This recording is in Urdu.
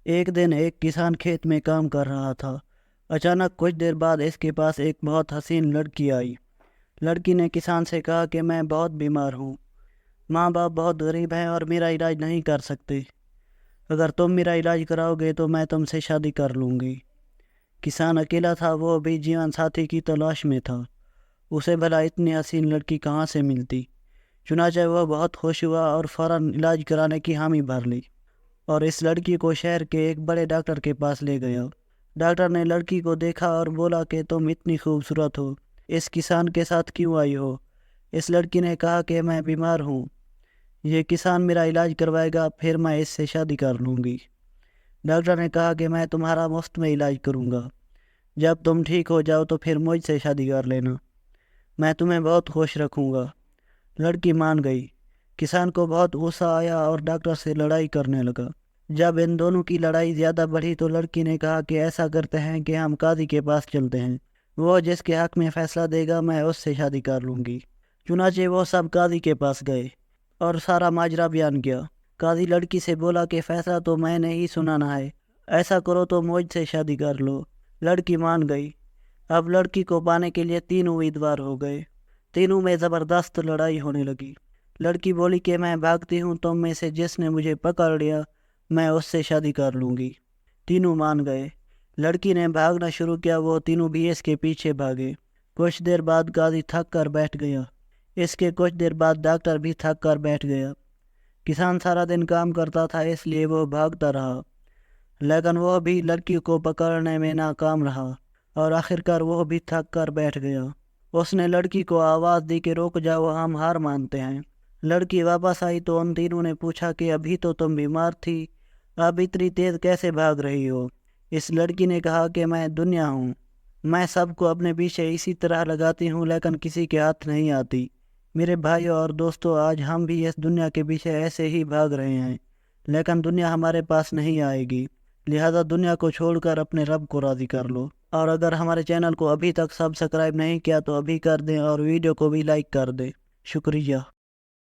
ایک دن ایک کسان کھیت میں کام کر رہا تھا۔ اچانک کچھ دیر بعد اس کے پاس ایک بہت حسین لڑکی آئی۔ لڑکی نے کسان سے کہا کہ میں بہت بیمار ہوں، ماں باپ بہت غریب ہیں اور میرا علاج نہیں کر سکتے۔ اگر تم میرا علاج کراؤ گے تو میں تم سے شادی کر لوں گی۔ کسان اکیلا تھا، وہ بھی جیون ساتھی کی تلاش میں تھا۔ اسے بھلا اتنی حسین لڑکی کہاں سے ملتی؟ چنانچہ وہ بہت خوش ہوا اور فوراً علاج کرانے کی حامی بھر لی اور اس لڑکی کو شہر کے ایک بڑے ڈاکٹر کے پاس لے گیا۔ ڈاکٹر نے لڑکی کو دیکھا اور بولا کہ تم اتنی خوبصورت ہو، اس کسان کے ساتھ کیوں آئی ہو؟ اس لڑکی نے کہا کہ میں بیمار ہوں، یہ کسان میرا علاج کروائے گا، پھر میں اس سے شادی کر لوں گی۔ ڈاکٹر نے کہا کہ میں تمہارا مفت میں علاج کروں گا، جب تم ٹھیک ہو جاؤ تو پھر مجھ سے شادی کر لینا، میں تمہیں بہت خوش رکھوں گا۔ لڑکی مان گئی۔ کسان کو بہت غصہ آیا اور ڈاکٹر سے لڑائی کرنے لگا۔ جب ان دونوں کی لڑائی زیادہ بڑھی تو لڑکی نے کہا کہ ایسا کرتے ہیں کہ ہم قاضی کے پاس چلتے ہیں، وہ جس کے حق میں فیصلہ دے گا میں اس سے شادی کر لوں گی۔ چنانچہ وہ سب قاضی کے پاس گئے اور سارا ماجرا بیان کیا۔ قاضی لڑکی سے بولا کہ فیصلہ تو میں نے ہی سنانا ہے، ایسا کرو تو مجھ سے شادی کر لو۔ لڑکی مان گئی۔ اب لڑکی کو پانے کے لیے 3 امیدوار ہو گئے۔ تینوں میں زبردست لڑائی ہونے لگی۔ لڑکی بولی کہ میں بھاگتی ہوں، تم میں سے جس نے مجھے پکڑ لیا میں اس سے شادی کر لوں گی۔ تینوں مان گئے۔ لڑکی نے بھاگنا شروع کیا، وہ تینوں بھی اس کے پیچھے بھاگے۔ کچھ دیر بعد قاضی تھک کر بیٹھ گیا۔ اس کے کچھ دیر بعد ڈاکٹر بھی تھک کر بیٹھ گیا۔ کسان سارا دن کام کرتا تھا، اس لیے وہ بھاگتا رہا، لیکن وہ بھی لڑکی کو پکڑنے میں ناکام رہا اور آخرکار وہ بھی تھک کر بیٹھ گیا۔ اس نے لڑکی کو آواز دی کہ رک جاؤ، ہم ہار مانتے ہیں۔ لڑکی واپس آئی تو ان تینوں نے پوچھا کہ ابھی تو تم بیمار تھی، اب اتنی تیز کیسے بھاگ رہی ہو؟ اس لڑکی نے کہا کہ میں دنیا ہوں، میں سب کو اپنے پیچھے اسی طرح لگاتی ہوں لیکن کسی کے ہاتھ نہیں آتی۔ میرے بھائیوں اور دوستوں، آج ہم بھی اس دنیا کے پیچھے ایسے ہی بھاگ رہے ہیں، لیکن دنیا ہمارے پاس نہیں آئے گی، لہذا دنیا کو چھوڑ کر اپنے رب کو راضی کر لو۔ اور اگر ہمارے چینل کو ابھی تک سبسکرائب نہیں کیا تو ابھی کر دیں اور ویڈیو کو بھی لائک کر دیں۔ شکریہ۔